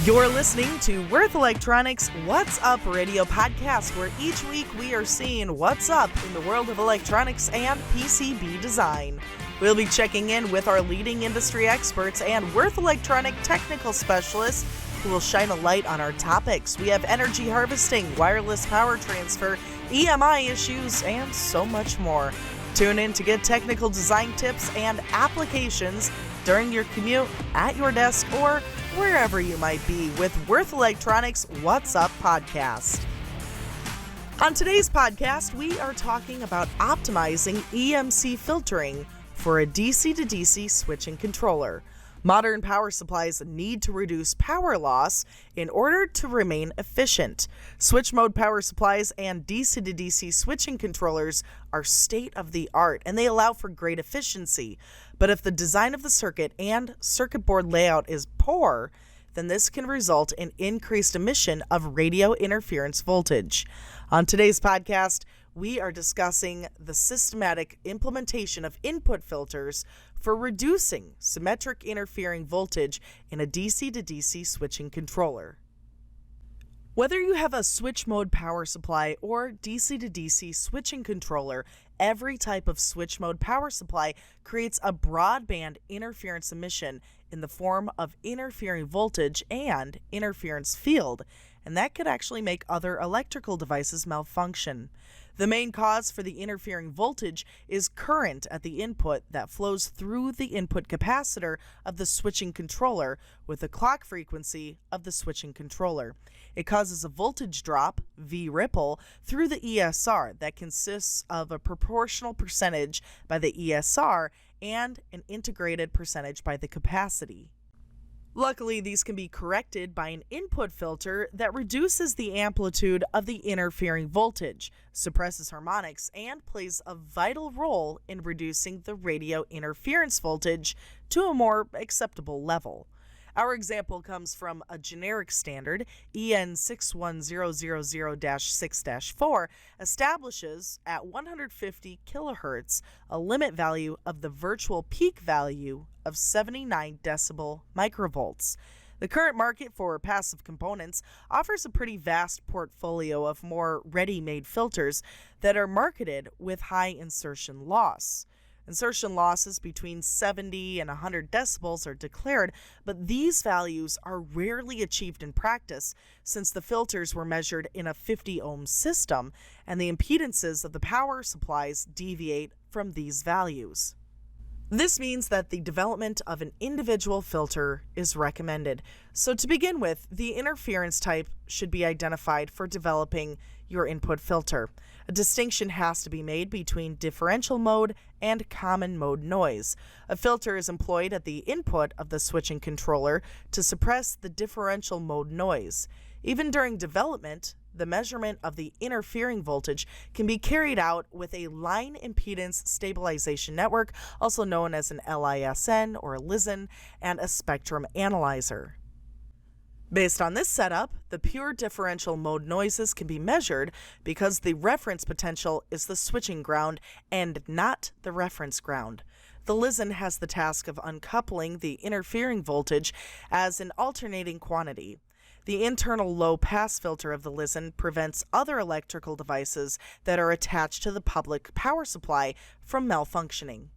You're listening to Worth Electronics What's Up Radio podcast, where each week we are seeing what's up in the world of electronics and PCB design. We'll be checking in with our leading industry experts and Worth Electronic technical specialists who will shine a light on our topics. We have energy harvesting, wireless power transfer, EMI issues, and so much more. Tune in to get technical design tips and applications during your commute, at your desk, or wherever you might be with Worth Electronics What's Up podcast. On today's podcast, we are talking about optimizing EMC filtering for a DC to DC switching controller. Modern power supplies need to reduce power loss in order to remain efficient. Switch mode power supplies and DC to DC switching controllers are state of the art, and they allow for great efficiency. But if the design of the circuit and circuit board layout is poor, then this can result in increased emission of radio interference voltage. On today's podcast, we are discussing the systematic implementation of input filters for reducing symmetric interfering voltage in a DC to DC switching controller. Whether you have a switch mode power supply or DC to DC switching controller, every type of switch mode power supply creates a broadband interference emission in the form of interfering voltage and interference field, and that could actually make other electrical devices malfunction. The main cause for the interfering voltage is current at the input that flows through the input capacitor of the switching controller with the clock frequency of the switching controller. It causes a voltage drop, V ripple, through the ESR that consists of a proportional percentage by the ESR and an integrated percentage by the capacity. Luckily, these can be corrected by an input filter that reduces the amplitude of the interfering voltage, suppresses harmonics, and plays a vital role in reducing the radio interference voltage to a more acceptable level. Our example comes from a generic standard, EN 61000-6-4, establishes at 150 kilohertz a limit value of the virtual peak value of 79 decibel microvolts. The current market for passive components offers a pretty vast portfolio of more ready-made filters that are marketed with high insertion loss. Insertion losses between 70 and 100 decibels are declared, but these values are rarely achieved in practice since the filters were measured in a 50 ohm system and the impedances of the power supplies deviate from these values. This means that the development of an individual filter is recommended. So to begin with, the interference type should be identified for developing your input filter. A distinction has to be made between differential mode and common mode noise. A filter is employed at the input of the switching controller to suppress the differential mode noise. Even during development, the measurement of the interfering voltage can be carried out with a line impedance stabilization network, also known as an LISN or LISN, and a spectrum analyzer. Based on this setup, the pure differential mode noises can be measured because the reference potential is the switching ground and not the reference ground. The LISN has the task of uncoupling the interfering voltage as an alternating quantity. The internal low-pass filter of the LISN prevents other electrical devices that are attached to the public power supply from malfunctioning.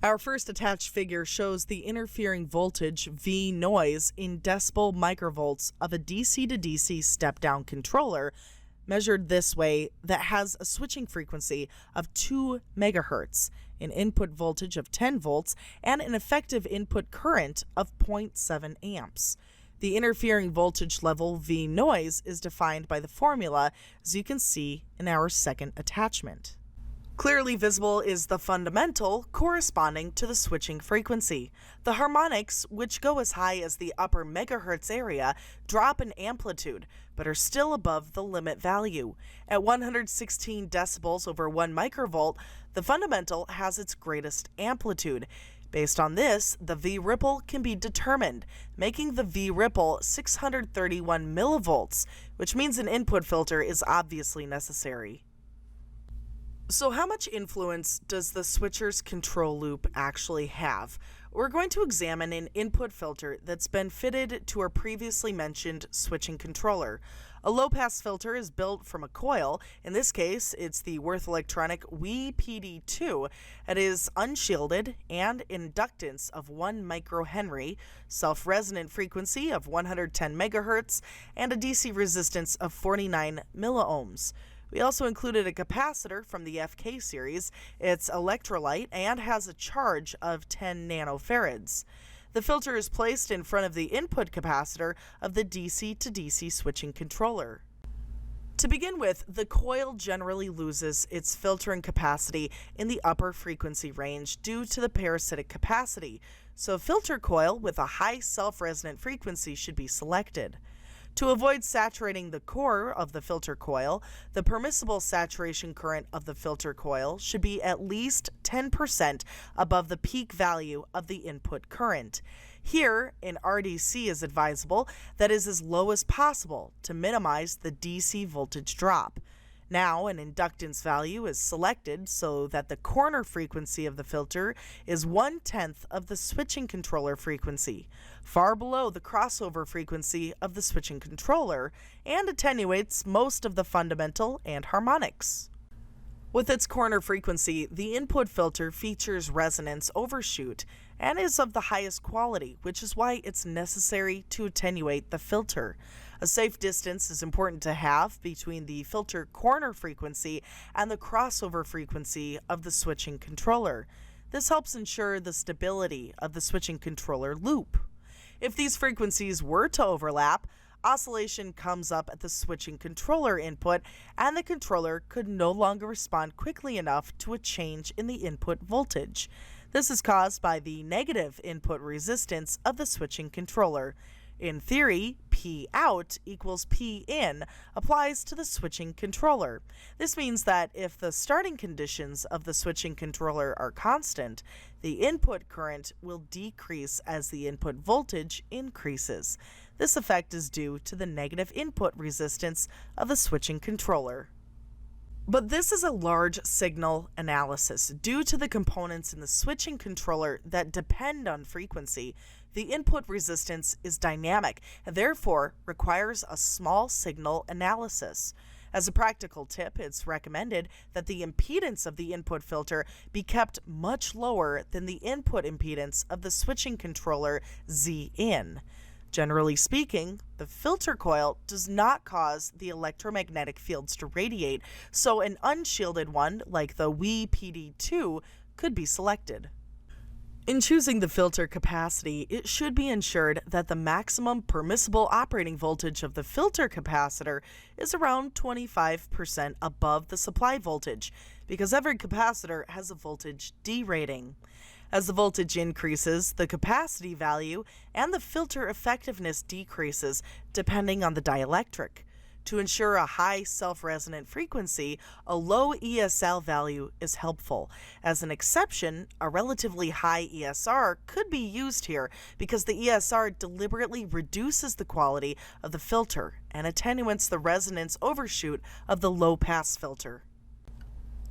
Our first attached figure shows the interfering voltage V noise in decibel microvolts of a DC to DC step-down controller, measured this way, that has a switching frequency of 2 megahertz, an input voltage of 10 volts, and an effective input current of 0.7 amps. The interfering voltage level V noise is defined by the formula, as you can see in our second attachment. Clearly visible is the fundamental corresponding to the switching frequency. The harmonics, which go as high as the upper megahertz area, drop in amplitude, but are still above the limit value. At 116 decibels over 1 microvolt, the fundamental has its greatest amplitude. Based on this, the V ripple can be determined, making the V ripple 631 millivolts, which means an input filter is obviously necessary. So how much influence does the switcher's control loop actually have? We're going to examine an input filter that's been fitted to our previously mentioned switching controller. A low-pass filter is built from a coil. In this case, it's the Würth Electronic WE-PD2. It is unshielded and inductance of 1 microhenry, self-resonant frequency of 110 megahertz, and a DC resistance of 49 milliohms. We also included a capacitor from the FK series. It's electrolyte and has a charge of 10 nanofarads. The filter is placed in front of the input capacitor of the DC to DC switching controller. To begin with, the coil generally loses its filtering capacity in the upper frequency range due to the parasitic capacity, so a filter coil with a high self-resonant frequency should be selected. To avoid saturating the core of the filter coil, the permissible saturation current of the filter coil should be at least 10% above the peak value of the input current. Here, an RDC is advisable that is as low as possible to minimize the DC voltage drop. Now, an inductance value is selected so that the corner frequency of the filter is 1/10 of the switching controller frequency, far below the crossover frequency of the switching controller, and attenuates most of the fundamental and harmonics. With its corner frequency, the input filter features resonance overshoot and is of the highest quality, which is why it's necessary to attenuate the filter. A safe distance is important to have between the filter corner frequency and the crossover frequency of the switching controller. This helps ensure the stability of the switching controller loop. If these frequencies were to overlap, oscillation comes up at the switching controller input, and the controller could no longer respond quickly enough to a change in the input voltage. This is caused by the negative input resistance of the switching controller. In theory, P out equals P in applies to the switching controller. This means that if the starting conditions of the switching controller are constant, the input current will decrease as the input voltage increases. This effect is due to the negative input resistance of the switching controller. But this is a large signal analysis. Due to the components in the switching controller that depend on frequency, the input resistance is dynamic and therefore requires a small signal analysis. As a practical tip, it's recommended that the impedance of the input filter be kept much lower than the input impedance of the switching controller Z-in. Generally speaking, the filter coil does not cause the electromagnetic fields to radiate, so an unshielded one like the WE-PD2 could be selected. In choosing the filter capacity, it should be ensured that the maximum permissible operating voltage of the filter capacitor is around 25% above the supply voltage, because every capacitor has a voltage D rating. As the voltage increases, the capacity value and the filter effectiveness decreases depending on the dielectric. To ensure a high self-resonant frequency, a low ESL value is helpful. As an exception, a relatively high ESR could be used here because the ESR deliberately reduces the quality of the filter and attenuates the resonance overshoot of the low-pass filter.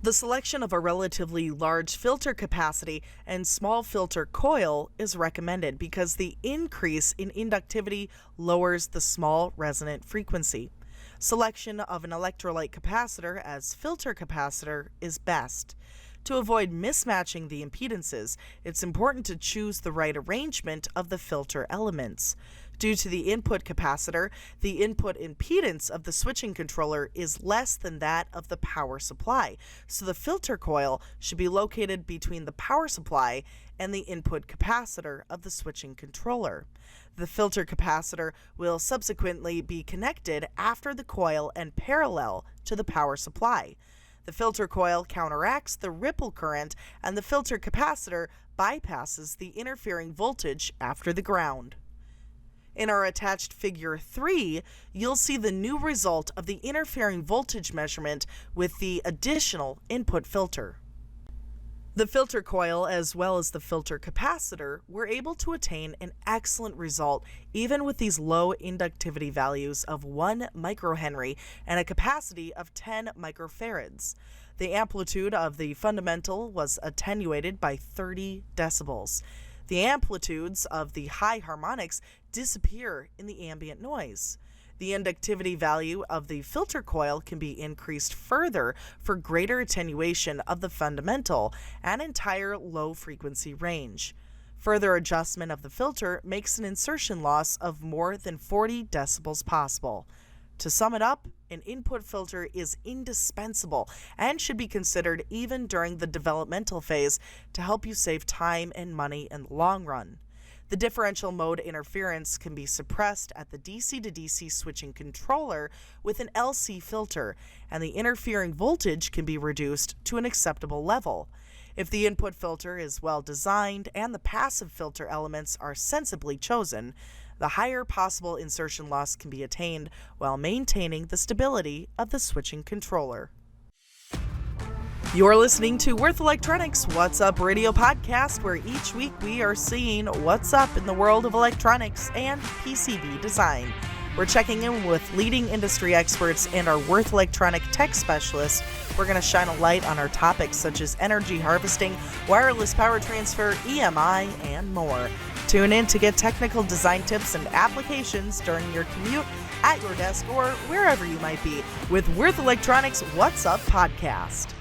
The selection of a relatively large filter capacity and small filter coil is recommended because the increase in inductivity lowers the small resonant frequency. Selection of an electrolyte capacitor as filter capacitor is best. To avoid mismatching the impedances, it's important to choose the right arrangement of the filter elements. Due to the input capacitor, the input impedance of the switching controller is less than that of the power supply, so the filter coil should be located between the power supply and the input capacitor of the switching controller. The filter capacitor will subsequently be connected after the coil and parallel to the power supply. The filter coil counteracts the ripple current, and the filter capacitor bypasses the interfering voltage after the ground. In our attached figure 3, you'll see the new result of the interfering voltage measurement with the additional input filter. The filter coil as well as the filter capacitor were able to attain an excellent result even with these low inductivity values of 1 microhenry and a capacity of 10 microfarads. The amplitude of the fundamental was attenuated by 30 decibels. The amplitudes of the high harmonics disappear in the ambient noise. The inductivity value of the filter coil can be increased further for greater attenuation of the fundamental and entire low frequency range. Further adjustment of the filter makes an insertion loss of more than 40 decibels possible. To sum it up, an input filter is indispensable and should be considered even during the developmental phase to help you save time and money in the long run. The differential mode interference can be suppressed at the DC to DC switching controller with an LC filter, and the interfering voltage can be reduced to an acceptable level. If the input filter is well designed and the passive filter elements are sensibly chosen, the higher possible insertion loss can be attained while maintaining the stability of the switching controller. You're listening to Worth Electronics What's Up Radio podcast, where each week we are seeing what's up in the world of electronics and PCB design. We're checking in with leading industry experts and our Worth Electronic tech specialists. We're going to shine a light on our topics such as energy harvesting, wireless power transfer, EMI, and more. Tune in to get technical design tips and applications during your commute, at your desk, or wherever you might be with Worth Electronics What's Up podcast.